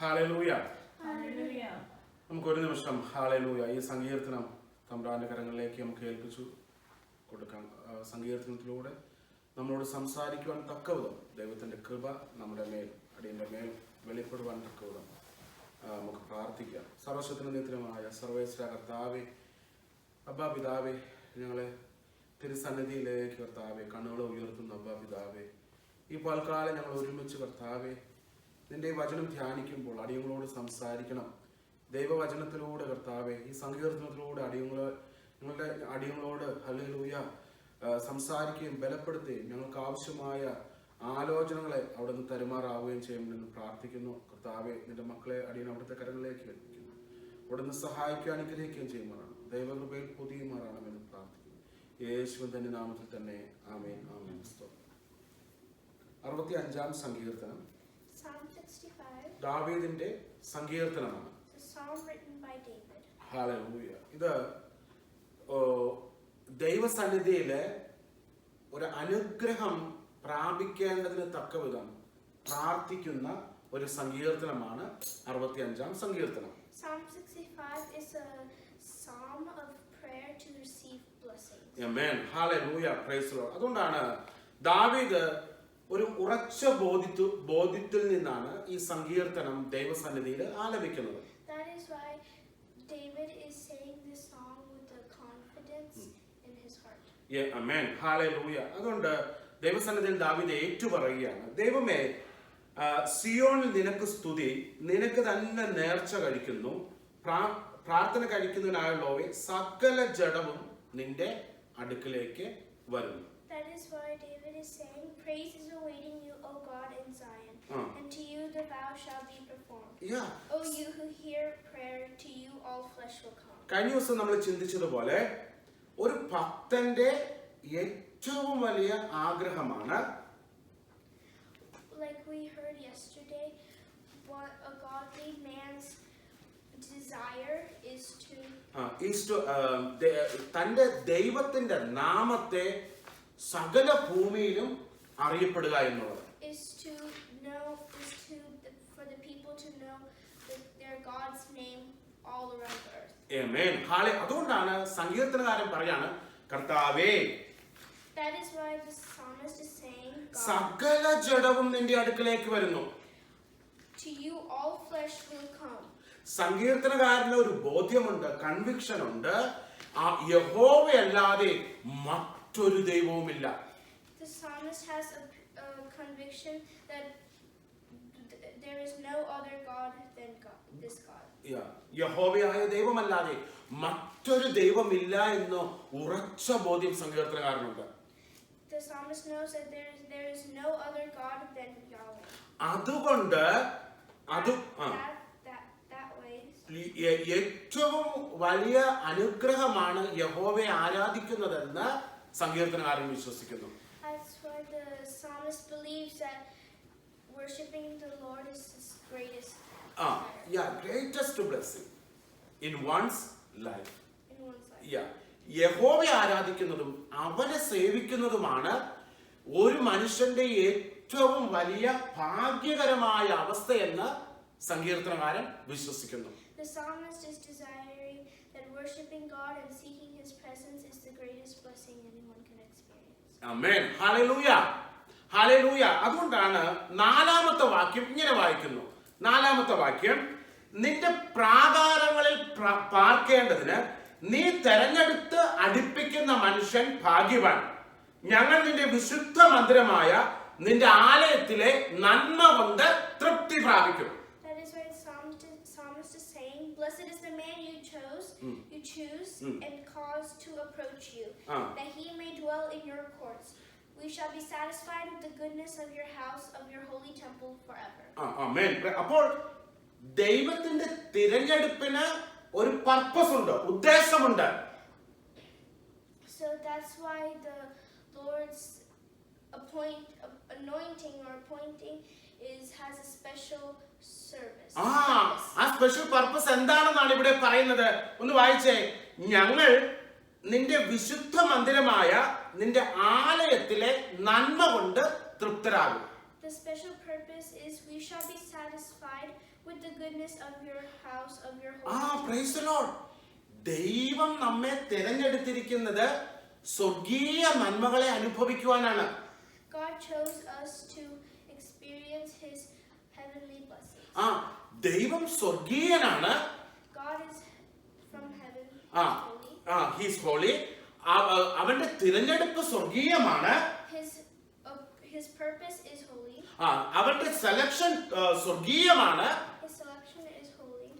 Hallelujah. നമുക്കൊരു നിമിഷം hallelujah ഈ സങ്കീർത്തനം തമ്പുരാന്റെ കരങ്ങളിലേക്ക് നമുക്ക് ഏൽപ്പിച്ചു കൊടുക്കാം. സങ്കീർത്തനത്തിലൂടെ നമ്മളോട് സംസാരിക്കുവാൻ തക്കവിധം ദൈവത്തിന്റെ കൃപ നമ്മുടെ മേൽ അടിയന്റെ മേൽ വെളിപ്പെടുവാൻ തക്കവിധം നമുക്ക് പ്രാർത്ഥിക്കാം. സർവശക്തനും നിത്യനുമായ സർവേശ്വര കർത്താവേ, അബ്ബാ പിതാവേ, ഞങ്ങളെ തിരുസന്നിധിയിലേക്ക് കർത്താവേ കണ്ണുകളെ ഉയർത്തുന്ന അബ്ബാ പിതാവേ, ഈ പൽക്കാലം ഞങ്ങൾ ഒരുമിച്ച് കർത്താവേ നിന്റെ വചനം ധ്യാനിക്കുമ്പോൾ അടിയങ്ങളോട് സംസാരിക്കണം. ദൈവവചനത്തിലൂടെ കർത്താവേ ഈ സങ്കീർത്തനത്തിലൂടെ ഞങ്ങളുടെ അടിയങ്ങളോട് ഹല്ലേലൂയ സംസാരിക്കുകയും ബലപ്പെടുത്തുകയും ഞങ്ങൾക്ക് ആവശ്യമായ ആലോചനകളെ അവിടെ നിന്ന് തരുമാറാവുകയും ചെയ്യുമെന്ന് പ്രാർത്ഥിക്കുന്നു. കർത്താവെ, നിന്റെ മക്കളെ അടിയൻ അവിടുത്തെ കരങ്ങളിലേക്ക് ഏൽപ്പിക്കുന്നു. അവിടെ നിന്ന് സഹായിക്കാൻ അനുഗ്രഹിക്കുകയും ചെയ്യുമാറാണ്. ദൈവകൃപയിൽ പൊതിയുമാറാണമെന്ന് പ്രാർത്ഥിക്കുന്നു. യേശുവിന്റെ നാമത്തിൽ തന്നെ ആമേൻ ആമേൻ. 65-ാം സങ്കീർത്തനം ദാവീദിന്റെ സങ്കീർത്തനമാണ്. ഹല്ലേലൂയ. ഇത് ദൈവസന്നിധിയിലെ ഒരു അനുഗ്രഹം പ്രാപിക്കേണ്ടതിന് തക്കവിധം പ്രാർത്ഥിക്കുന്ന ഒരു സങ്കീർത്തനമാണ് 65-ാം സങ്കീർത്തനം. Psalm 65 is a psalm of prayer to receive blessings. Amen. Hallelujah. Praise the Lord. അതുകൊണ്ടാണ് ദാവീദ് ഒരു ഉറച്ച ബോധ്യത്തിൽ നിന്നാണ് ഈ സങ്കീർത്തനം ദൈവസന്നിധിയിൽ ആലപിക്കുന്നത്. That is why David is saying this song with the confidence in his heart. Yeah, amen. Hallelujah. അതുകൊണ്ട് ദൈവസന്നിധിയിൽ ദാവീദ് ഏറ്റുപറയുകയാണ്, ദൈവമേ, സിയോണിൽ നിനക്ക് സ്തുതി, നിനക്ക് തന്നെ നേർച്ച കഴിക്കുന്നു, പ്രാർത്ഥന കഴിക്കുന്നതിനായുള്ളവയെ സകല ജഡവും നിന്റെ അടുക്കിലേക്ക് വരുന്നു. That is why David is saying, praise is awaiting you, O God, in Zion, and to you the vow shall be performed. Yeah. O you who hear prayer, to you all flesh will come. കഴിഞ്ഞ ദിവസം നമ്മൾ ചിന്തിച്ചതുപോലെ ഒരു ഭക്തന്റെ ഏറ്റവും വലിയ ആഗ്രഹമാണ്, like we heard yesterday, what a godly man's desire is to തന്റെ ദൈവത്തിന്റെ നാമത്തെ സകല ഭൂമിയിലും അറിയപ്പെടുക എന്നുള്ളത്. For the people to know their God's name all around the earth. Amen. അതുകൊണ്ടാണ് സങ്കീർത്തനകാരൻ പറയാണ്, കർത്താവേ, that is why the psalmist is saying, സകല ജഡവും നിന്റെ അടുക്കലേക്ക് വരുന്നു. To you all flesh will come. സങ്കീർത്തനകാരന് ഒരു ബോധ്യമുണ്ട്, കൺവിക്ഷൻ ഉണ്ട്, യഹോവയല്ലാതെ മറ്റൊരു ദൈവവുമില്ല. The psalmist has a conviction that there is no other God than this God. യഹോവയായ ദൈവമല്ലാതെ മറ്റൊരു ദൈവമില്ല എന്ന് ഉറച്ച ബോധ്യം സങ്കീർത്തനകാരനുണ്ട്. The psalmist knows that there is no other God than Yahweh. അതുകൊണ്ട് ഏറ്റവും വലിയ അനുഗ്രഹമാണ് യഹോവയെ ആരാധിക്കുന്നതെന്ന് സങ്കീർത്തനകാരൻ വിശ്വസിക്കുന്നു. That's why the psalmist believes that worshiping the Lord is his greatest greatest blessing in one's life. In one's life. യഹോവയെ ആരാധിക്കുന്നതും അവനെ സേവിക്കുന്നതുമാണ് ഒരു മനുഷ്യന്റെ ഏറ്റവും വലിയ ഭാഗ്യകരമായ അവസ്ഥയെന്ന് സങ്കീർത്തനകാരൻ വിശ്വസിക്കുന്നു. The psalmist is desiring that worshiping God and seeking his presence is the greatest blessing anyone can experience. Amen. Hallelujah. Hallelujah. അതുകൊണ്ടാണ് 4-ാമത്തെ വാക്യം ഇങ്ങനെ വായിക്കുന്നു. 4-ാമത്തെ വാക്യം, നിന്റെ പ്രാകാരങ്ങളിൽ പാർക്കേണ്ടതിന് നീ തെരഞ്ഞെടുത്ത് അടുപ്പിക്കുന്ന മനുഷ്യൻ ഭാഗ്യവാൻ. ഞങ്ങൾ നിന്റെ വിശുദ്ധ മന്ദിരമായ നിന്റെ ആലയത്തിലെ നന്മ കൊണ്ട് തൃപ്തി പ്രാപിക്കും. That is why the psalmist is saying, blessed is the man you choose and cause to approach you, that he may dwell in your courts. We shall be satisfied with the goodness of your house, of your holy temple forever. Amen. അപ്പോൾ ദൈവത്തിന്റെ തിരഞ്ഞെടുപ്പിന് ഒരു purpose ഉണ്ട്, ഉദ്ദേശമുണ്ട്. So that's why the Lord's anointing or appointing has a special service. ആ special purpose എന്താണെന്നാണ് ഇവിടെ പറയുന്നത്. ഒന്ന് വായിച്ചേ. ഞങ്ങൾ നിന്റെ വിശുദ്ധ മന്ദിരമായ നിന്റെ ആലയത്തിലെ നന്മ കൊണ്ട് തൃപ്തരാകും. The special purpose is we shall be satisfied with the goodness of your house, of your holy. Praise the Lord. ദൈവം നമ്മെ തിരഞ്ഞെടുത്തിരിക്കുന്നത് സ്വർഗീയ നന്മകളെ അനുഭവിക്കുവാനാണ്. God chose us to experience his heavenly blessings. ദൈവം സ്വർഗീയനാണ്. God is from heaven. He is holy. അവന്റെ തിരഞ്ഞെടുപ്പ് സ്വർഗീയമാണ്. His purpose is holy. അവന്റെ selection സ്വർഗീയമാണ്. His selection is holy.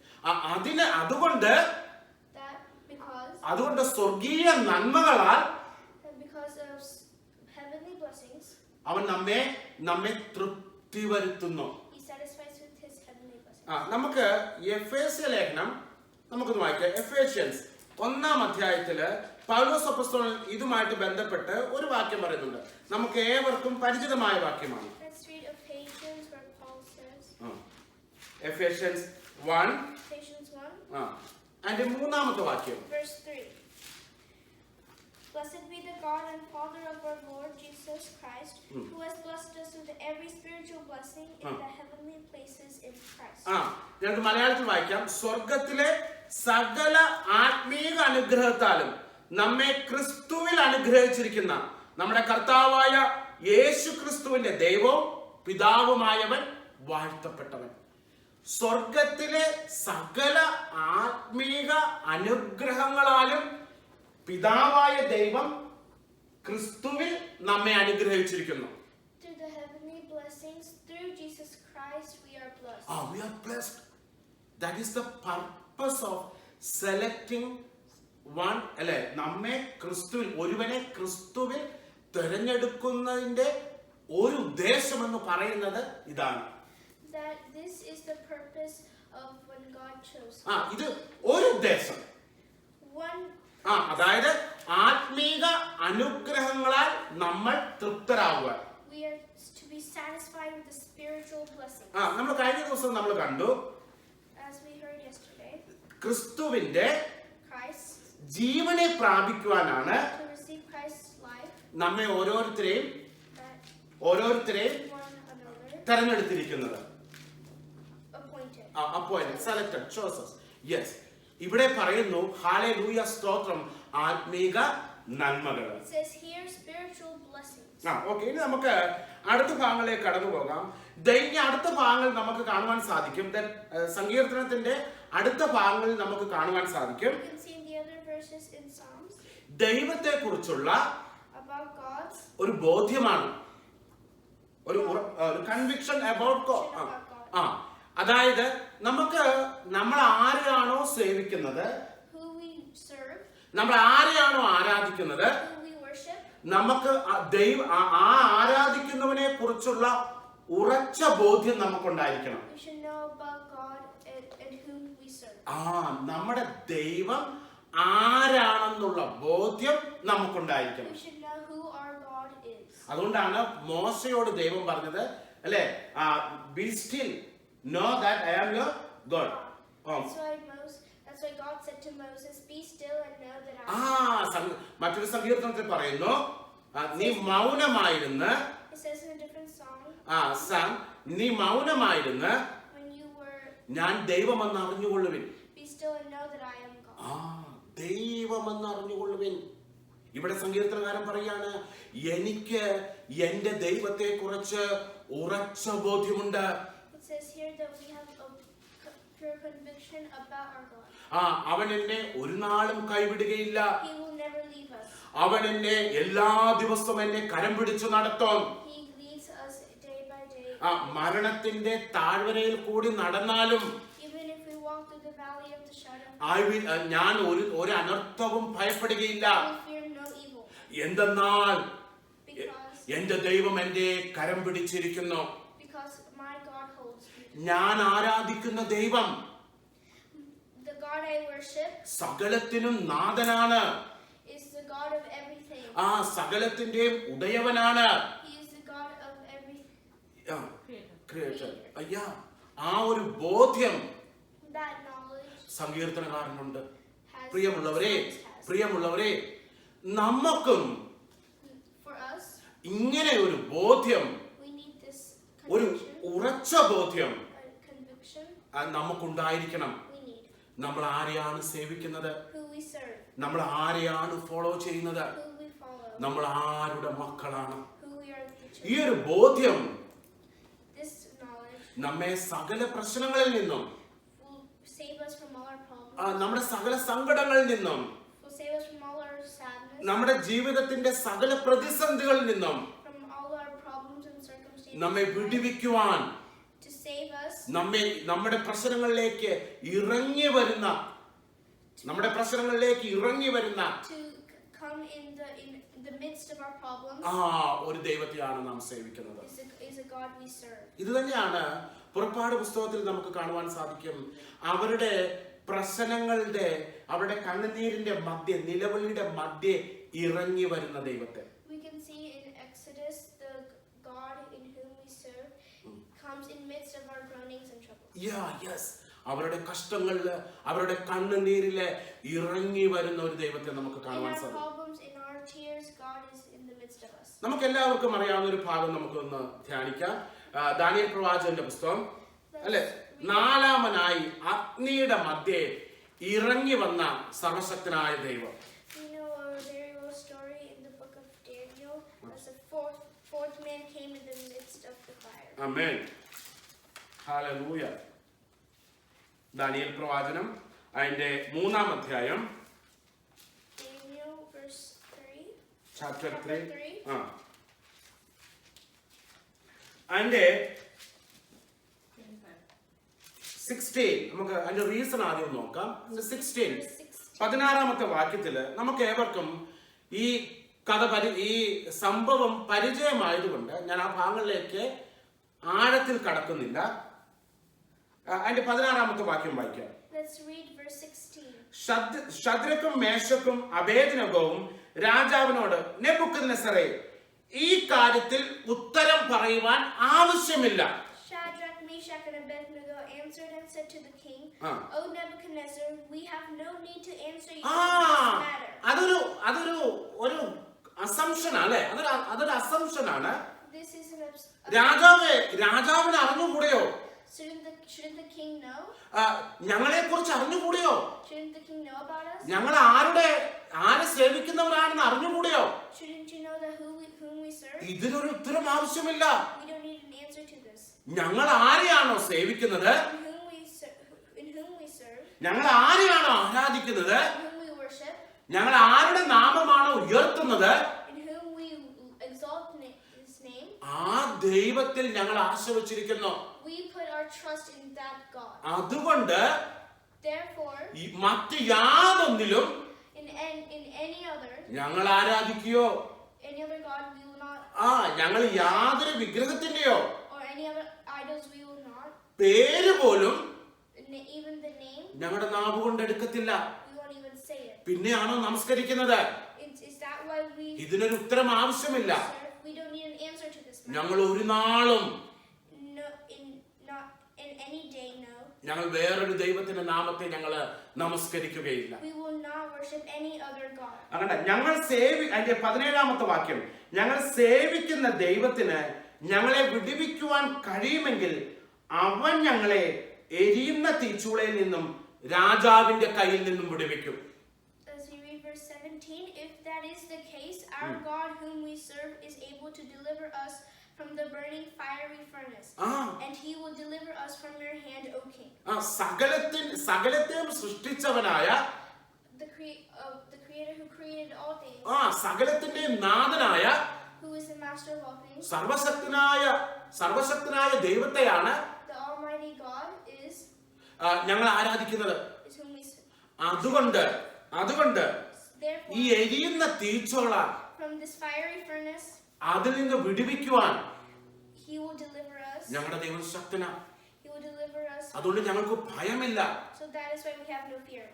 അതുകൊണ്ട് സ്വർഗീയ നന്മകളാൽ because of heavenly blessings അവൻ നമ്മെ തൃപ്തി വരുത്തുന്നു. he satisfies with his heavenly blessings. നമുക്ക് എഫേസ്യ ലേഖനം നമുക്കൊന്ന് വായിക്കാം. എഫേഷ്യൻസ് 1-ാം അധ്യായത്തില് പൗലോസ് അപ്പോസ്തലൻ ഇതുമായിട്ട് ബന്ധപ്പെട്ട് ഒരു വാക്യം പറയുന്നുണ്ട്. നമുക്ക് ഏവർക്കും പരിചിതമായ വാക്യമാണ്. Let's read Ephesians where Paul says. Ephesians 1. Ephesians 1. അതിന്റെ 3-ാമത്തെ വാക്യം. Verse 3. Blessed be the God and Father of our Lord Jesus Christ, who has blessed us with every spiritual blessing in the heavenly places in Christ. ഞങ്ങൾക്ക് മലയാളത്തിൽ വായിക്കാം. സ്വർഗത്തിലെ സകല ആത്മീക അനുഗ്രഹത്താലും നമ്മെ ക്രിസ്തുവിൽ അനുഗ്രഹിച്ചിരിക്കുന്ന നമ്മുടെ കർത്താവായ യേശു ക്രിസ്തുവിന്റെ ദൈവവും പിതാവുമായവൻ വാഴ്ത്തപ്പെട്ടവൻ. സ്വർഗത്തിലെ സകല ആത്മീക അനുഗ്രഹങ്ങളാലും പിതാവായ ദൈവം ക്രിസ്തുവിൽ നമ്മെ അനുഗ്രഹിച്ചിരിക്കുന്നു. Through the heavenly blessings through Jesus Christ we are blessed. We are blessed. That is the purpose of selecting one. അല്ലേ, നമ്മെ ക്രിസ്തുവിൽ ഒരുവനെ ക്രിസ്തുവിൽ തിരഞ്ഞെടുക്കുന്നതിന്റെ ഒരു ഉദ്ദേശമെന്ന് പറയുന്നത് ഇതാണ്. That this is the purpose of when God chose. ഇത് ഒരു ഉദ്ദേശം. അതായത് ആത്മീക അനുഗ്രഹങ്ങളാൽ നമ്മൾ തൃപ്തരാകുക. We are to be satisfied with the spiritual blessings. നമ്മൾ കഴിഞ്ഞ ദിവസം നമ്മൾ കണ്ടു. As we heard yesterday. ക്രിസ്തുവിന്റെ Christ ജീവനെ പ്രാപിക്കുവാനാണ് to receive Christ's life. നമ്മെ ഓരോരുത്തരെയും തെരഞ്ഞെടുത്തിരിക്കുന്നത്. Appointed, selected, chosen. Yes. ഇവിടെ പറയുന്നു ഹല്ലേലൂയ സ്തോത്രം ആത്മീക നന്മകൾ. It says here spiritual blessings. Okay, ഇനി നമുക്ക് അടുത്ത ഭാഗങ്ങളിലേക്ക് കടന്നു പോകാം. ദൈവ അടുത്ത ഭാഗങ്ങൾ നമുക്ക് കാണുവാൻ സാധിക്കും. സങ്കീർത്തനത്തിന്റെ അടുത്ത ഭാഗങ്ങളിൽ നമുക്ക് കാണുവാൻ സാധിക്കും. You can see in the other verses in Psalms. ദൈവത്തെ കുറിച്ചുള്ള about God's ഒരു ബോധ്യമാണ്, ഒരു കൺവിക്ഷൻ അബൌട്ട് ഗോഡ്. അതായത് നമ്മൾ ആരെയാണോ സേവിക്കുന്നത്, നമ്മൾ ആരെയാണോ ആരാധിക്കുന്നത്, നമുക്ക് ആ ആരാധിക്കുന്നവനെ കുറിച്ചുള്ള ഉറച്ച ബോധ്യം നമുക്കുണ്ടായിരിക്കണം. നമ്മുടെ ദൈവം ആരാണെന്നുള്ള ബോധ്യം നമുക്കുണ്ടായിരിക്കണം. അതുകൊണ്ടാണ് മോശയോട് ദൈവം പറഞ്ഞത്, അല്ലേ, B still, know that I am your God. That's why God said to Moses, be still and know that I am. മറ്റൊരു സങ്കീർത്തനത്തിൽ പറയുന്നു, നീ മൗനമായിരുന്ന്. It says in a different song. നീ മൗനമായിരുന്ന് ഞാൻ ദൈവമെന്ന് അറിഞ്ഞുകൊള്ളുവിൻ. Be still and know that I am God. ദൈവമെന്ന് അറിഞ്ഞുകൊള്ളുവിൻ. ഇവിടെ സങ്കീർത്തനകാരൻ പറയാണ്, എനിക്ക് എന്റെ ദൈവത്തെ കുറിച്ച് ഉറച്ച ബോധ്യമുണ്ട്. It says here that we have a pure conviction about our God. അവൻ എന്നെ ഒരു നാളും കൈവിടുകയില്ല. He will never leave us. അവൻ എന്നെ എല്ലാ ദിവസവും എന്നെ കരം പിടിച്ചു നടത്തും. He leads us day by day. മരണത്തിന്റെ താഴ്വരയിൽ കൂടി നടന്നാലും even if we walk through the valley of the shadow ഞാൻ ഒരു അനർത്ഥവും ഭയപ്പെടുകയില്ല. I will fear no evil. എന്തെന്നാൽ എന്റെ ദൈവം എന്നെ കരം പിടിച്ചിരിക്കുന്നു. Because my God holds me. ഞാൻ ആരാധിക്കുന്ന ദൈവം, the God I worship, സകലത്തിനും നാഥനാണ്. is the God of everything. സകലത്തിന്റെയും ഉടയവനാണ്. He is the God of every creator. ഒരു ബോധ്യം that knowledge സങ്കീർത്തനകാരനുണ്ട്. പ്രിയമുള്ളവരെ നമുക്കും for us ഇങ്ങനെ ഒരു ബോധ്യം we need this ഒരു ഉറച്ച ബോധ്യം conviction നമുക്കുണ്ടായിരിക്കണം. we need. നമ്മൾ ആരെയാണ് സേവിക്കുന്നത്, Who we serve, നമ്മൾ ആരെയാണ് ഫോളോ ചെയ്യുന്നത്, who we follow, നമ്മൾ ആരുടെ മക്കളാണ്. who we are the ഈ children. ഒരു ബോധ്യം This knowledge നമ്മെ സകല പ്രശ്നങ്ങളിൽ നിന്നും, will save us from all our problems, നമ്മുടെ സകല സങ്കടങ്ങളിൽ നിന്നും, will save us from all our sadness, നമ്മുടെ ജീവിതത്തിന്റെ സകല പ്രതിസന്ധികളിൽ നിന്നും from all our problems and circumstances, നമ്മെ വിടുവിക്കുവാൻ, to save us, നമ്മുടെ പ്രശ്നങ്ങളിലേക്ക് ഇറങ്ങി വരുന്ന, നമ്മുടെ പ്രശ്നങ്ങളിലേക്ക് ഇറങ്ങി വരുന്ന to come in the midst of our problems, ഒരു ദൈവത്തെയാണ് നാം സേവിക്കുന്നത്. is a God we serve. ഇത് തന്നെയാണ് പുറപ്പാട് പുസ്തകത്തിൽ നമുക്ക് കാണുവാൻ സാധിക്കും. അവരുടെ പ്രശ്നങ്ങളുടെ, അവരുടെ കണ്ണുനീരിന്റെ മധ്യ, നിലവിളിയുടെ മധ്യ ഇറങ്ങി വരുന്ന ദൈവത്തെ. We can see in Exodus the God in whom we serve comes in midst of our groanings and troubles. അവരുടെ കഷ്ടങ്ങളില്, അവരുടെ കണ്ണുനീരില് ഇറങ്ങി വരുന്ന ഒരു ദൈവത്തെ നമുക്ക് കാണുവാൻ സാധിക്കും. In our problems, in our tears, God is in the midst of us. നമുക്ക് എല്ലാവർക്കും അറിയാവുന്ന ഒരു ഭാഗം നമുക്കൊന്ന് ധ്യാനിക്കാം. ദാനിയേൽ പ്രവാചകന്റെ പുസ്തകം അല്ലെ, 4-ാമനായി അഗ്നിയുടെ മധ്യേ ഇറങ്ങി വന്ന സർവശക്തനായ ദൈവം. We know a very well story in the book of Daniel as the fourth man came in the midst of the fire. ആമേൻ. ഹല്ലേലൂയ. ദാനിയേൽ പ്രവാചനം അതിന്റെ 3-ാം അധ്യായം, Daniel verse 3. chapter 3. 3. അതിന്റെ 16 നമുക്ക് അതിന്റെ റീസൺ ആദ്യം നോക്കാം. 16 16-ാമത്തെ വാക്യത്തില് നമുക്ക് ഏവർക്കും ഈ കഥ ഈ സംഭവം പരിചയമായതുകൊണ്ട് ഞാൻ ആ ഭാഗങ്ങളിലേക്ക് ആഴത്തിൽ കടക്കുന്നില്ല. അതിന്റെ 16-ാമത്തെ വാക്യം വായിക്കാം. Let's read verse 16. ശദ്രക്കും മേശക്കും അബേദ്നെഗോവും രാജാവിനോട്, നെബൂഖദ്നേസറേ, ഈ കാര്യത്തിൽ ഉത്തരം പറയുവാൻ ആവശ്യമില്ല. Shadrach, Meshach, and Abednego answered and said to the king, O Nebuchadnezzar, we have no need to answer you in this matter. അതൊരു അസംഷൻ ആണ്, അതൊരു അസംഷൻ ആണ്. This is രാജാവിന് അറിഞ്ഞുകൂടെയോ? Shouldn't the king know? ഞങ്ങളെ കുറിച്ച് അറിഞ്ഞുകൂടെയോ? Shouldn't the king know about us? ഞങ്ങൾ ആരെ സേവിക്കുന്നവരാണെന്ന് അറിഞ്ഞുകൂടെയോ? Shouldn't you know that whom we serve? ഇതിനൊരു ഉത്തരം ആവശ്യമില്ല. We don't need an answer to this. ഞങ്ങൾ ആരെയാണോ സേവിക്കുന്നത്, In whom we serve, ഞങ്ങൾ ആരെയാണോ ആരാധിക്കുന്നത്, in whom we worship, ഞങ്ങൾ ആരുടെ നാമമാണോ ഉയർത്തുന്നത്, in whom we exalt his name, ആ ദൈവത്തിൽ ഞങ്ങൾ ആശ്രയിച്ചിരിക്കുന്നു. we put our trust in that God. അതുകൊണ്ട് Therefore, മറ്റ് യാതൊന്നിലും in any other any other God we will not, ഞങ്ങൾ യാതൊരു വിഗ്രഹത്തിന്റെയോ or any other idols we will not, പേര് പോലും even the name, ഞങ്ങളുടെ നാവ് കൊണ്ട് എടുക്കത്തില്ല. we won't even say it. പിന്നെയാണോ നമസ്കരിക്കുന്നത്? Is that why we ഇതിനൊരു ഉത്തരം ആവശ്യമില്ല. serve? We don't need an answer to this matter. ഞങ്ങൾ ഒരു നാളും Not in any day, no. ഞങ്ങൾ വേറൊരു ദൈവത്തിന്റെ നാമത്തെ ഞങ്ങൾ നമസ്കരിക്കുകയില്ല. We will not worship any other God. അങ്ങനെ ഞങ്ങൾ അതിന്റെ 17-ാമത്തെ വാക്യം, ഞങ്ങൾ സേവിക്കുന്ന ദൈവത്തിന് ഞങ്ങളെ വിടുവിക്കുവാൻ കഴിയുമെങ്കിൽ അവൻ ഞങ്ങളെ എരിയുന്ന തീച്ചൂളയിൽ നിന്നും രാജാവിന്റെ കയ്യിൽ നിന്നും വിടുവിക്കും. As we read verse 17, if that is the case, our God whom we serve is able to deliver us from the burning fiery furnace, and he will deliver us from your hand, O king. സകലത്തെയും സൃഷ്ടിച്ചവനായ, The creator who created all things, സകലത്തിന്റെയും നാഥനായ, who is the master of all things, സർവശക്തനായ ദൈവത്തെയാണ് the almighty God is ഞങ്ങൾ ആരാധിക്കുന്നത്. whom we serve. അതുകൊണ്ട് Therefore, ഈ എരിയുന്ന തീച്ചോള from this fiery furnace, അതിൽ നിന്ന് വിടുവിക്കുവാൻ he will deliver us. ഞങ്ങളുടെ ദൈവം ശക്തനാണ്. He will deliver us. അതുകൊണ്ട് ഞങ്ങൾക്ക് ഭയമില്ല. So that is why we have no fear.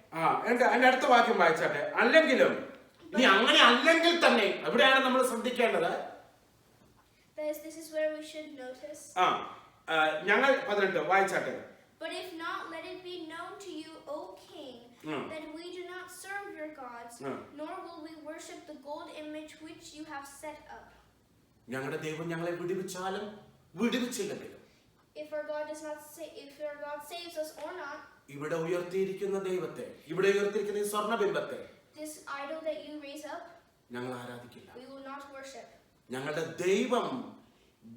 എന്റെ അടുത്ത വാക്യം വായിച്ചാട്ടെ. അല്ലെങ്കിലും ഇനി അങ്ങനെ അല്ലെങ്കിൽ തന്നെ എവിടെയാണ് നമ്മൾ ശ്രദ്ധിക്കേണ്ടത്? This is where we should notice. ഞങ്ങൾ 18 വായിച്ചാട്ടെ. But if not, let it be known to you, O king, that we do not serve your gods, nor will we worship the gold image which you have set up. ഞങ്ങളുടെ ദൈവം ഞങ്ങളെ വിടുവിച്ചാലും വിടുവിച്ചില്ലെങ്കിലും if our God does not say, if our God saves us or not, ഇവിടെ ഉയർത്തിയിരിക്കുന്ന ദൈവത്തെ, ഇവിടെ ഉയർത്തിയിരിക്കുന്ന ഈ സ്വർണ്ണബിംബത്തെ this idol that you raise up, ഞങ്ങൾ ആരാധിക്കില്ല. we will not worship. ഞങ്ങളുടെ ദൈവം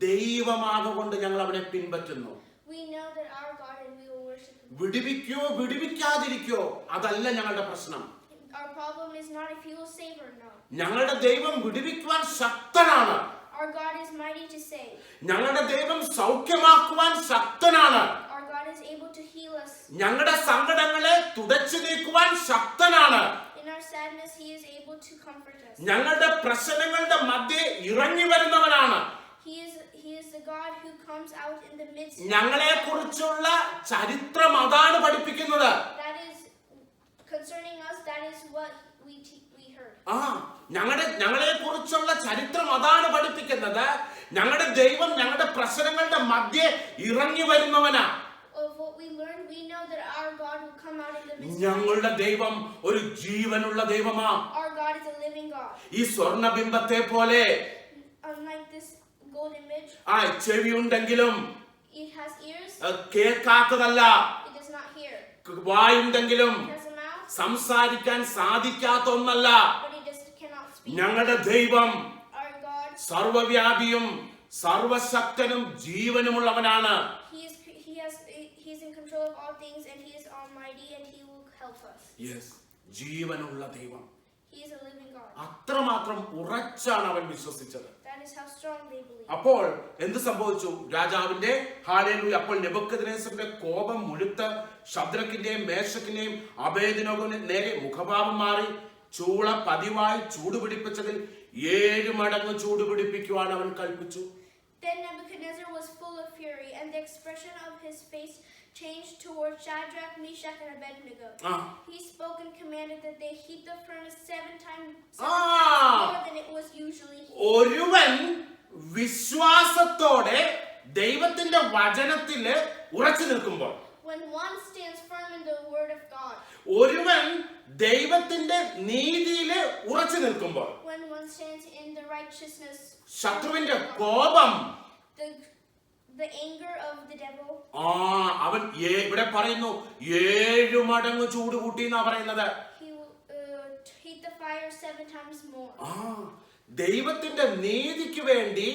ദൈവമാകൊണ്ട് ഞങ്ങൾ അവനെ പിൻപറ്റുന്നു. We know that our God and we will worship him. വിടുവിക്കോ വിടുവിക്കാതിരിക്കോ അതല്ല ഞങ്ങളുടെ പ്രശ്നം. Our problem is not if he will save or not. ഞങ്ങളുടെ ദൈവം വിടുവിക്കുവാൻ ശക്തനാണ്. Our God is mighty to save. ഞങ്ങളുടെ ദൈവം സൗഖ്യമാക്കുവാൻ ശക്തനാണ്. Our God is able to heal us. ഞങ്ങളുടെ സങ്കടങ്ങളെ തുടച്ചു നീക്കുവാൻ ശക്തനാണ്. In our sadness, he is able to comfort us. ഞങ്ങളുടെ പ്രശ്നങ്ങളുടെ മധ്യേ ഇറങ്ങി വരുന്നവനാണ്. He is the God who comes out in the midst. ഞങ്ങളെ കുറിച്ചുള്ള ചരിത്രം അതാണ് പഠിപ്പിക്കുന്നത്. That is concerning us. That is what we heard. ഞങ്ങളെ കുറിച്ചുള്ള ചരിത്രം അതാണ് പഠിപ്പിക്കുന്നത്. ഞങ്ങളുടെ ദൈവം ഞങ്ങളുടെ പ്രശ്നങ്ങളുടെ മധ്യേ ഇറങ്ങി വരുന്നവനാ. Of what we learned, we know that our God will come out in the midst. ഞങ്ങളുടെ ദൈവം ഒരു ജീവനുള്ള ദൈവമാ. Our God is a living God. ഈ സ്വർണ്ണബിംബത്തെ പോലെ Unlike this gold image, ചെവിയുണ്ടെങ്കിലും it has ears. കേൾക്കാത്തതല്ല. It does not hear. വായുണ്ടെങ്കിലും It has a mouth, സംസാരിക്കാൻ സാധിക്കാത്ത ഒന്നല്ല. but it cannot speak. ഞങ്ങളുടെ ദൈവം Our God, സർവ്വവ്യാപിയും സർവശക്തനും ജീവനുമുള്ളവനാണ്. He is in control of all things, and he is almighty, and he will help us. ജീവനുള്ള ദൈവം. He is a living God. അത്രമാത്രം ഉറച്ചാണ് അവൻ വിശ്വസിച്ചത്. That is how strong they believe. അപ്പോൾ എന്ത് സംഭവിച്ചു? രാജാവിന്റെ ഹല്ലേലൂയ. അപ്പോൾ നെബൂഖദ്നേസറിന്റെ കോപം മുഴുത്ത് ശദ്രക്കിന്റെയും മേശക്കിന്റെയും അബേദ്നെഗോവിന്റെ നേരെ മുഖഭാവം മാറി. ചൂള പതിവായി ചൂടുപിടിപ്പിച്ചതിൽ 7 മടങ്ങ് ചൂടുപിടിപ്പിക്കുവാൻ അവൻ കൽപ്പിച്ചു. Then Nebuchadnezzar was full of fury, and the expression of his face changed towards Shadrach, Meshach, and Abednego. He spoke and commanded that they heat the furnace 7 times more than it was usually heated. ഒരുവൻ വിശ്വാസത്തോടെ ദൈവത്തിന്റെ വചനത്തിൽ ഉറച്ചു നിൽക്കുമ്പോൾ, when one stands firm in the word of God, ഒരുവൻ ദൈവത്തിന്റെ നീതിയിൽ ഉറച്ചു നിൽക്കുമ്പോൾ, when one stands in the righteousness, ശത്രുവിന്റെ കോപം, the anger of the devil, അവൻ ഇവിടെ പറയുന്നു 7 മടങ്ങ് ചൂട് കൂട്ടി എന്നാ പറയുന്നത്. he will heat the fire 7 times more. ദൈവത്തിന്റെ നീതിക്ക് വേണ്ടി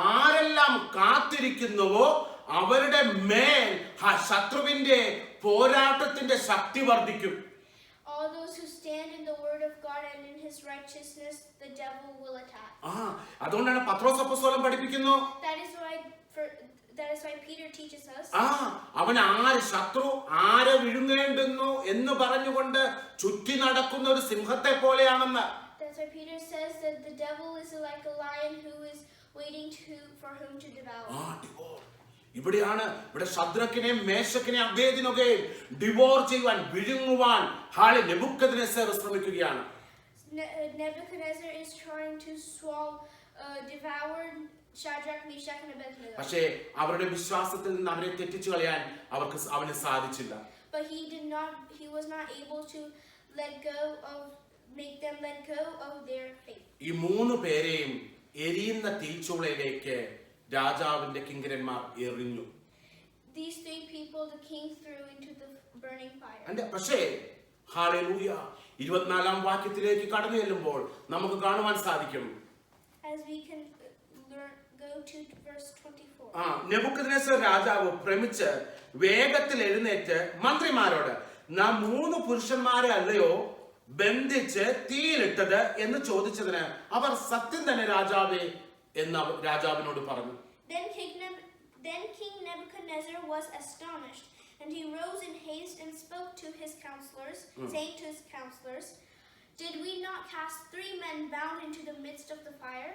ആരെല്ലാം കാത്തിരിക്കുന്നുവോ അവരുടെ മേൽ ശത്രുവിന്റെ പോരാട്ടത്തിന്റെ ശക്തി വർദ്ധിക്കും. All those who stand in the word of God and in his righteousness, the devil will attack. അതുകൊണ്ടാണ് പത്രോസ് അപ്പോസ്തലൻ പഠിപ്പിക്കുന്നു. That is why Peter teaches us. അവൻ ശത്രു ആരെ വിഴുങ്ങേണ്ടുന്നു എന്ന് പറഞ്ഞുകൊണ്ട് ചുറ്റി നടക്കുന്ന ഒരു സിംഹത്തെ പോലെയാണെന്ന്. That's why Peter says that the devil is like a lion who is waiting for whom to devour. ഇവിടെ ശദ്രക്കിനെയും മേശക്കിനെയും അബേദ്നെഗോയെയും ഡിവോർ ചെയ്യുവാൻ, വിഴുങ്ങുവാൻ നെബൂഖദ്നേസർ ശ്രമിക്കുകയാണ്. Nebuchadnezzar is trying to devour Shadrach, Meshach, and Abednego. പക്ഷേ അവരുടെ വിശ്വാസത്തിൽ നിന്ന് അവരെ തെറ്റിച്ചു കളയാൻ അവന് സാധിച്ചില്ല. But he was not able to make them let go of their faith. ഈ 3 പേരെയും എരിയുന്ന തീച്ചൂളയിലേക്ക് രാജാവിന്റെ കിങ്കരന്മാർ എറിഞ്ഞു. These 3 people the king threw into the burning fire. പക്ഷേ ഹല്ലേലൂയ 24-ാം വാക്യത്തിലേക്ക് കടന്നു ചെല്ലുമ്പോൾ നമുക്ക് കാണുവാൻ സാധിക്കും. As we can go to verse 24. Nebuchadnezzar രാജാവ് ഭ്രമിച്ച് വേഗത്തിൽ എഴുന്നേറ്റ് മന്ത്രിമാരോട്, നാം 3 പുരുഷന്മാരെ അല്ലയോ ബന്ധിച്ച് തീയിലിട്ടത് എന്ന് ചോദിച്ചതിന് അവർ സത്യം തന്നെ രാജാവേ എന്ന് രാജാവിനോട് പറഞ്ഞു. Then King Nebuchadnezzar was astonished, and he rose in haste and spoke to his counselors, saying to his counselors, did we not cast 3 men bound into the midst of the fire?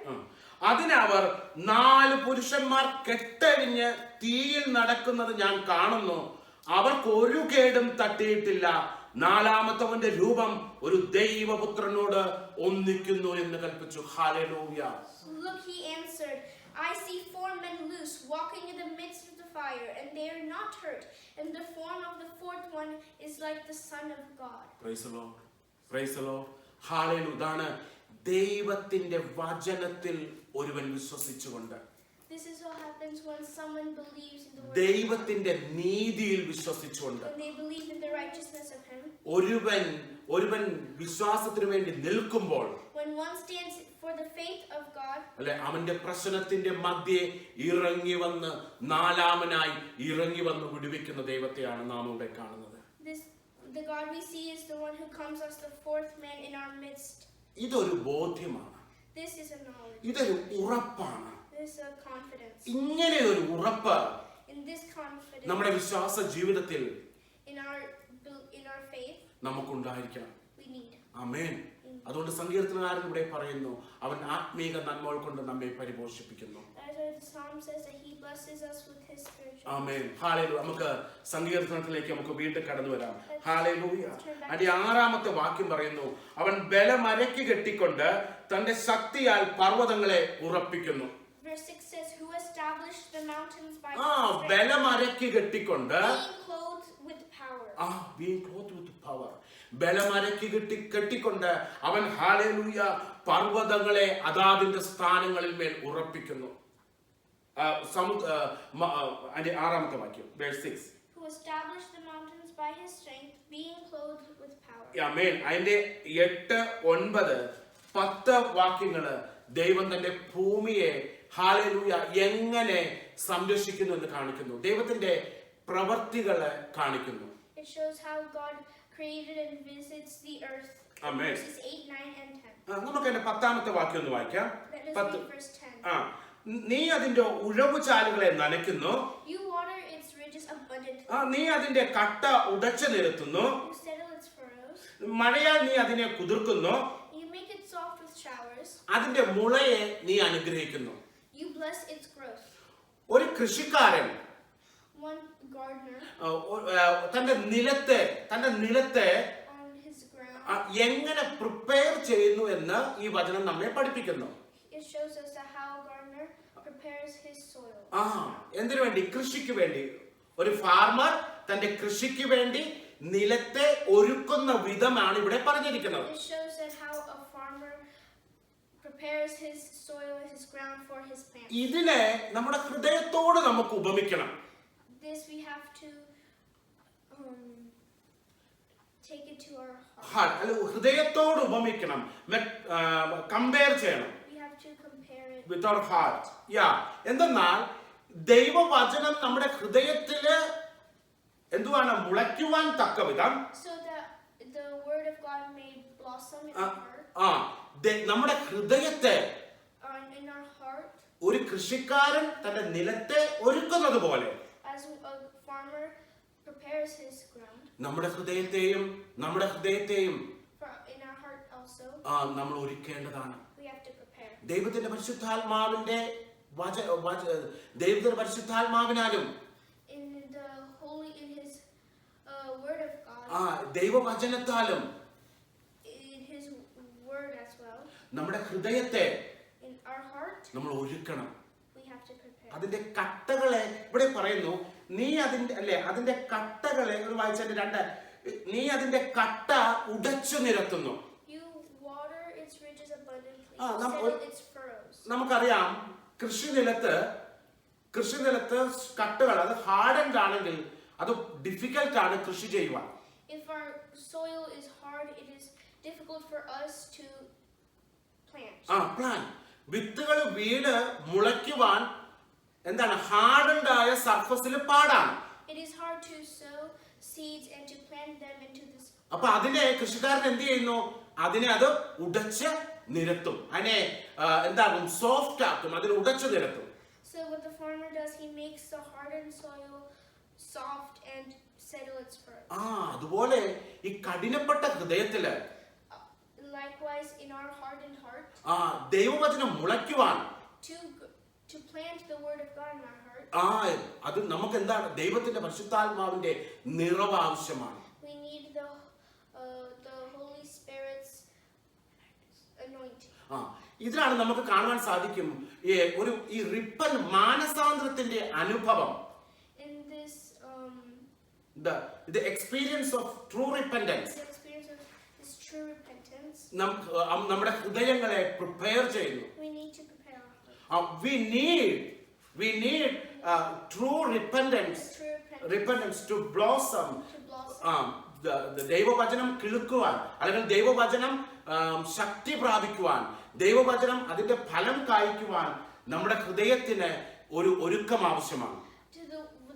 അതിന് അവർ 4 പുരുഷന്മാർ കെട്ടഴിഞ്ഞ് തീയിൽ നടക്കുന്നത് ഞാൻ കാണുന്നു, അവർക്ക് ഒരു കേടും തട്ടിയിട്ടില്ല, 4-ാമത്തവന്റെ രൂപം ഒരു ദൈവപുത്രനോട് ഒന്നിക്കുന്നു എന്ന് കൽപ്പിച്ചു. Hallelujah. Look, he answered, I see 4 men loose, walking in the midst of the fire, and they are not hurt, and the form of the 4th one is like the Son of God. Praise the Lord. Praise the Lord. Hallelujah. ദൈവത്തിന്റെ വചനത്തിൽ ഒരുവൻ വിശ്വസിച്ചുകൊണ്ട്, This This is what happens when someone believes in the word. ദൈവത്തിന്റെ നീതിയിൽ വിശ്വസിച്ചുകൊണ്ട് When they believe in the righteousness of Him. ഒരുവൻ വിശ്വാസത്തിന് വേണ്ടി നിൽക്കുമ്പോൾ When one stands for the faith of God. അല്ലെ അവന്റെ പ്രശ്നത്തിന്റെ മധ്യേ ഇറങ്ങി വന്ന് നാലാമനായി ഇറങ്ങി വന്ന് വിടുവിക്കുന്ന ദൈവത്തെയാണ് നാം ഇവിടെ കാണുന്നത്. The God we see is the one who comes as the fourth man in our midst. ഇതൊരു ബോധ്യമാണ്. This is a knowledge. ഇതൊരു ഉറപ്പാണ്. This is a confidence. ഇങ്ങനെ ഒരു ഉറപ്പ് In this confidence. നമ്മുടെ വിശ്വാസ ജീവിതത്തിൽ in our faith. നമുക്കുണ്ടായിരിക്കണം. We need. ആമേൻ. അതുകൊണ്ട് സങ്കീർത്തനകാരൻ ഇവിടെ പറയുന്നു അവൻ ആത്മീക നന്മകൾ കൊണ്ട് നമ്മെ പരിപോഷിപ്പിക്കുന്നു. ആമേൻ. ഹല്ലേലൂയ. നമുക്ക് സങ്കീർത്തനത്തിലേക്ക് നമുക്ക് വീണ്ടും കടന്നു വരാം. ഹല്ലേലൂയ. അതിന്റെ 6-ാമത്തെ വാക്യം പറയുന്നു അവൻ ബലമരയ്ക്ക് കെട്ടിക്കൊണ്ട് തന്റെ ശക്തിയാൽ പർവ്വതങ്ങളെ ഉറപ്പിക്കുന്നു. Verse 6 says, who established the mountains by ബലമരയ്ക്ക് കെട്ടിക്കൊണ്ട് being clothed with power. Being clothed with power. ബലമരയ്ക്ക് കെട്ടിക്കൊണ്ട് അവൻ ഹല്ലേലൂയ പർവ്വതങ്ങളെ അതാതിന്റെ സ്ഥാനങ്ങളിൽ മേൽ ഉറപ്പിക്കുന്നു. അതിന്റെ 6-ാമത്തെ വാക്യം verse 6. Who established the mountains by his strength, being clothed with power. ആമേൻ. അതിന്റെ 8, 9, 10 വാക്യങ്ങള് ദൈവം തന്റെ ഭൂമിയെ ഹല്ലേലൂയ എങ്ങനെ സംരക്ഷിക്കുന്നു എന്ന് കാണിക്കുന്നു. ദൈവത്തിന്റെ പ്രവർത്തികളെ കാണിക്കുന്നു. It shows how God created and visits the earth. Amen. Verses 8, 9 and 10. നമുക്ക് അതിന്റെ 10-ാമത്തെ വാക്യം ഒന്ന് വായിക്കാം. Let us read verse 10. നീ അതിന്റെ ഉഴവുചാലുകളെ നനയ്ക്കുന്നു. You water its ridges abundantly. നീ അതിന്റെ കട്ട ഉടച്ചു നിരത്തുന്നു. You settle its furrows. മഴയാൽ നീ അതിനെ കുതിർക്കുന്നു. You make it soft with showers. അതിന്റെ മുളയെ നീ അനുഗ്രഹിക്കുന്നു. You bless its growth. ഒരു കൃഷിക്കാരൻ One gardener തന്റെ നിലത്തെ on his ground എങ്ങനെ പ്രിപ്പയർ ചെയ്യുന്നു എന്ന് ഈ വചനം നമ്മെ പഠിപ്പിക്കുന്നു. It shows us how a gardener prepares his soil. എന്തിനു വേണ്ടി? കൃഷിക്ക് വേണ്ടി. ഒരു ഫാർമർ തന്റെ കൃഷിക്ക് വേണ്ടി നിലത്തെ ഒരുക്കുന്ന വിധമാണ് ഇവിടെ പറഞ്ഞിരിക്കുന്നത്. It shows us how a farmer prepares his soil, his ground for his plants. ഇതിനെ നമ്മുടെ ഹൃദയത്തോട് നമുക്ക് ഉപമിക്കണം. This we have to take it to our heart. ഹൃദയത്തോട് ഉപമിക്കണം. കമ്പയർ ചെയ്യണം. We have to compare it with our heart. എന്തെന്നാൽ ദൈവവചനം നമ്മുടെ ഹൃദയത്തില് എന്തുവാണ് മുളയ്ക്കുവാൻ തക്കവിധം so that the word of God may blossom in our heart. നമ്മുടെ ഹൃദയത്തെ in our heart. ഒരു കൃഷിക്കാരൻ തന്റെ നിലത്തെ ഒരുക്കുന്നത് പോലെ As a farmer prepares his ground. നമ്മുടെ ഹൃദയത്തെയും In our heart also. നമ്മൾ ഒരുക്കേണ്ടതാണ്. We have to prepare. ദൈവത്തിന്റെ പരിശുദ്ധാത്മാവിന്റെ ദൈവത്തിന്റെ പരിശുദ്ധാത്മാവിനാലും in his word of God. ദൈവവചനത്താലും In his word as well. നമ്മുടെ ഹൃദയത്തെ In our heart. നമ്മൾ ഒരുക്കണം. We have to prepare. അതിന്റെ കട്ടകളെ ഇവിടെ പറയുന്നു. നീ അതിന്റെ കട്ടകളെ ഒരു വായിച്ചതിന്റെ 2 നീ അതിന്റെ കട്ട ഉടച്ചു നിരത്തുന്നു. You water its ridges abundantly. Settle its furrows. നമുക്കറിയാം കൃഷിനിലത്ത് കട്ടുകൾ അത് ഹാർഡൻഡ് ആണെങ്കിൽ അത് ഡിഫിക്കൽട്ട് ആണ് കൃഷി ചെയ്യുവാൻ. If our soil is hard, it is difficult for us to plant. വിത്തുകൾ വീണ് മുളയ്ക്കുവാൻ എന്താണ് ഹാർഡൻഡ് ആയ സർഫസിൽ പാടാണ്. It is hard to sow seeds and to plant them into this. അപ്പൊ അതിനെ കൃഷിക്കാരൻ എന്ത് ചെയ്യുന്നു? അതിനെ അത് ഉടച്ച് നിരത്തും. അതിനെ എന്താകും? സോഫ്റ്റ് ആക്കും. അതിനെ ഉടച്ചു നിരത്തും. So what the farmer does, he makes the hardened soil soft and settle its furrows. അതുപോലെ ഈ കഠിനപ്പെട്ട ഹൃദയത്തില് likewise in our hardened heart. ദൈവവചനം മുളയ്ക്കുവാൻ to plant the word of God in our heart. അത് നമുക്ക് എന്താണ്? ദൈവത്തിന്റെ പരിശുദ്ധാത്മാവിന്റെ നിറവ് ആവശ്യമാണ്. We need the Holy Spirit's anointing. ഇതിലാണ് നമുക്ക് കാണുവാൻ സാധിക്കും ഈ റിപ്പൻ മാനസാന്തരത്തിന്റെ അനുഭവം. In this the experience of true repentance. The experience of this true repentance. നമ്മുടെ ഹൃദയങ്ങളെ പ്രിപ്പയർ ചെയ്യുന്നു. We need to prepare our heart. We need We need true repentance to blossom. ദൈവവചനം കിളുക്കുവാൻ, അല്ലെങ്കിൽ ദൈവവചനം ശക്തി പ്രാപിക്കുവാൻ, ദൈവവചനം അതിന്റെ ഫലം കായ്ക്കുവാൻ നമ്മുടെ ഹൃദയത്തിന് ഒരു ഒരുക്കം ആവശ്യമാണ്.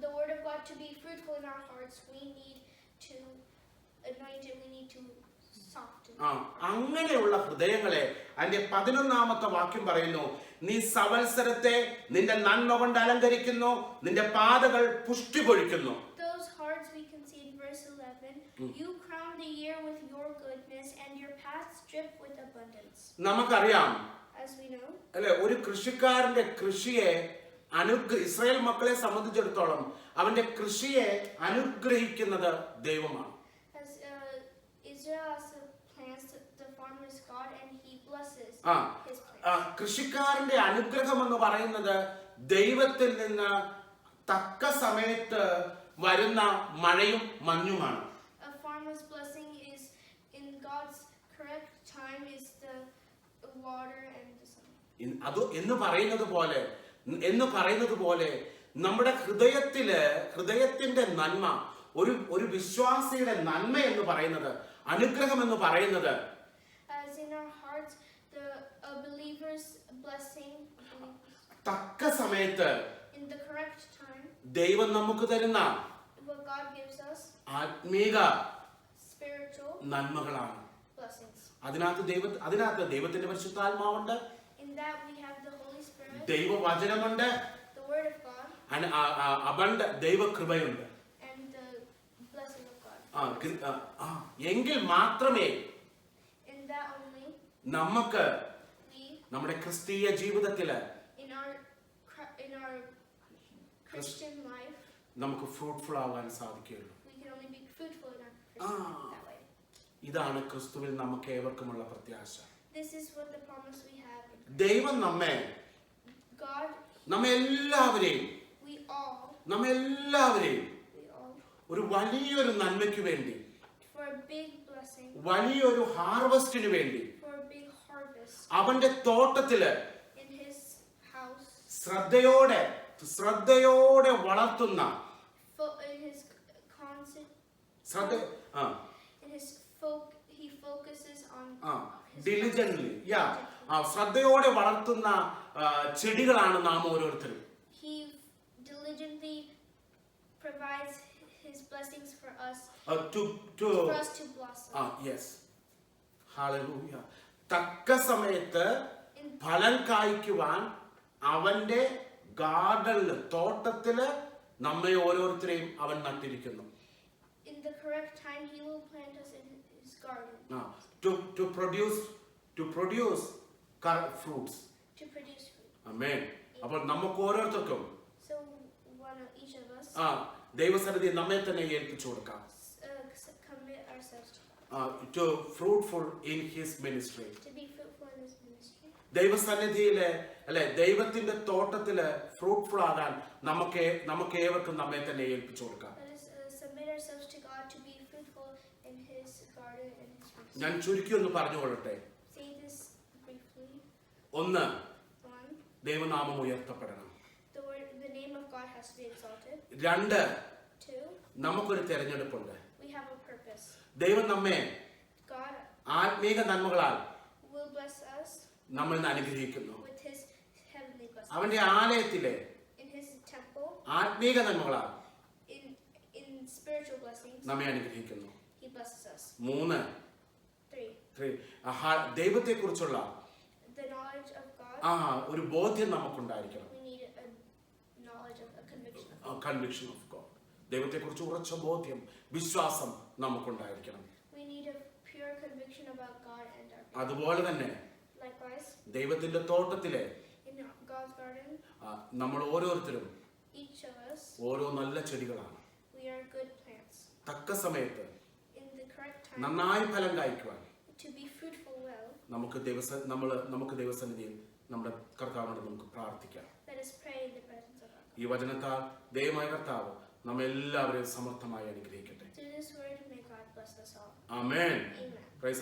The word of God to be fruitful in our hearts, we need to anoint it, we need to soften. അങ്ങനെയുള്ള ഹൃദയങ്ങളെ അതിന്റെ 11ാമത്തെ വാക്യം പറയുന്നു, നീ സവത്സരത്തെ നിന്റെ നന്മ കൊണ്ട് അലങ്കരിക്കുന്നു, നിന്റെ പാതകൾ പുഷ്ടി പൊഴിക്കുന്നു. Those hearts we can see in verse 11. You crown the year with your goodness and your paths drip with abundance. നമുക്കറിയാം, as we know, അല്ലെ, ഒരു കൃഷിക്കാരന്റെ കൃഷിയെ ഇസ്രായേൽ മക്കളെ സംബന്ധിച്ചിടത്തോളം അവന്റെ കൃഷിയെ അനുഗ്രഹിക്കുന്നത് ദൈവമാണ്. as Israel also plants, the farmer is God and he blesses his plants. കൃഷിക്കാരന്റെ അനുഗ്രഹം എന്ന് പറയുന്നത് ദൈവത്തിൽ നിന്ന് തക്ക സമയത്ത് വരുന്ന മഴയും മഞ്ഞുമാണ്. A farmer's blessing is in God's correct time is the water and the sun. അത് എന്ന് പറയുന്നത് പോലെ നമ്മുടെ ഹൃദയത്തിന്റെ നന്മ, ഒരു വിശ്വാസിയുടെ നന്മ എന്ന് പറയുന്നത്, അനുഗ്രഹം എന്ന് പറയുന്നത്, as in our hearts a believer's blessing, തക്ക സമയത്ത് in the correct time, ദൈവം നമുക്ക് തരുന്ന what God gives us, ആത്മീക spiritual നന്മകളാണ്. blessings. അതിനകത്ത് ദൈവത്തിന്റെ പരിശുദ്ധാത്മാവുണ്ട്, In that we have the Holy Spirit, ദൈവവചനമുണ്ട്, the word of God, ദൈവകൃപയുണ്ട്. and the blessing of God. എങ്കിൽ മാത്രമേ In that only നമുക്ക് we, നമ്മുടെ ക്രിസ്തീയ ജീവിതത്തില് in our Christian life, നമുക്ക് ഫ്രൂട്ട്ഫുൾ ആവാൻ സാധിക്കുകയുള്ളൂ. we can only be fruitful in our Christian life that way. ഇതാണ് ക്രിസ്തുവിൽ നമുക്ക് ഏവർക്കുമുള്ള പ്രത്യാശ. This is what the promise we have. ദൈവം God, നമ്മെല്ലാവരെയും we all, ഒരു വലിയൊരു നന്മയ്ക്ക് വേണ്ടി, for a big blessing, വലിയൊരു ഹാർവസ്റ്റിന് വേണ്ടി, for a big harvest, അവന്റെ തോട്ടത്തില് in his house, ശ്രദ്ധയോടെ വളർത്തുന്ന, in his constant, he focuses on his diligently, ശ്രദ്ധയോടെ വളർത്തുന്ന ചെടികളാണ് നാം ഓരോരുത്തരും. He diligently provides his blessings for us, for us to blossom. Yes. Hallelujah. തക്ക സമയത്ത് ഫലം കായ്ക്കുവാൻ അവന്റെ ഗാർഡനില്, തോട്ടത്തില് നമ്മെ ഓരോരുത്തരെയും അവൻ നട്ടിരിക്കുന്നു. In the correct time, he will plant us in his garden. To produce fruits. To produce fruit. Amen. അപ്പോൾ നമുക്ക് ഓരോരുത്തർക്കും So each of us ദൈവസന്നിധി നമ്മെ തന്നെ ഏൽപ്പിച്ചു കൊടുക്കാം. Commit ourselves to God. To fruitful in his ministry. To be fruitful in his ministry. ദൈവസന്നിധിയിലെ, അല്ലെ, ദൈവത്തിന്റെ തോട്ടത്തില് ഫ്രൂട്ട്ഫുൾ ആകാൻ നമുക്ക് ഏവർക്കും നമ്മെ തന്നെ ഏൽപ്പിച്ചു കൊടുക്കാം. Let us submit ourselves to God to be fruitful in his garden and his ministry. ഞാൻ ചുരുക്കി ഒന്ന് പറഞ്ഞുകൊള്ളട്ടെ. Say this briefly. ഒന്ന്, 1, ദൈവനാമം ഉയർത്തപ്പെടണം. the name of God has to be exalted. 2, 2, നമുക്കൊരു തെരഞ്ഞെടുപ്പുണ്ട്. we have a purpose. ദൈവം നമ്മെ God ആത്മീക നന്മകളാൽ will bless us നമ്മെ അനുഗ്രഹിക്കുന്നു. with his heavenly blessings. അവന്റെ ആലയത്തിലെ In his temple, ആത്മീക നന്മകളാൽ in spiritual blessings, നമ്മെ അനുഗ്രഹിക്കുന്നു. he blesses us. 3, 3, ദൈവത്തെ കുറിച്ചുള്ള the knowledge of God. ഒരു ബോധ്യം നമുക്കുണ്ടായിരിക്കണം. We need a knowledge of a conviction. Conviction of God. ദൈവത്തെ കുറിച്ച് ഉറച്ച ബോധ്യം, വിശ്വാസം നമുക്കുണ്ടായിരിക്കണം. We need a pure conviction about God and our faith. അതുപോലെ തന്നെ Likewise, ദൈവത്തിന്റെ തോട്ടത്തിലെ in God's garden, നമ്മൾ ഓരോരുത്തരും each of us, ഓരോ നല്ല ചെടികളാണ്. we are good plants. തക്ക സമയത്ത് In the correct time, നന്നായി ഫലം കായ്ക്കുവാൻ to be fruitful well, നമുക്ക് ദൈവസന്നിധിയിൽ നമ്മുടെ കർത്താവിനോട് നമുക്ക് പ്രാർത്ഥിക്കാം. let us pray in the presence of our God. ഈ വചനത്താൽ ദൈവമായ കർത്താവ് നമ്മെല്ലാവരെയും സമർത്ഥമായി അനുഗ്രഹിക്കട്ടെ. Through this word, may God bless us all. Amen. Amen. Price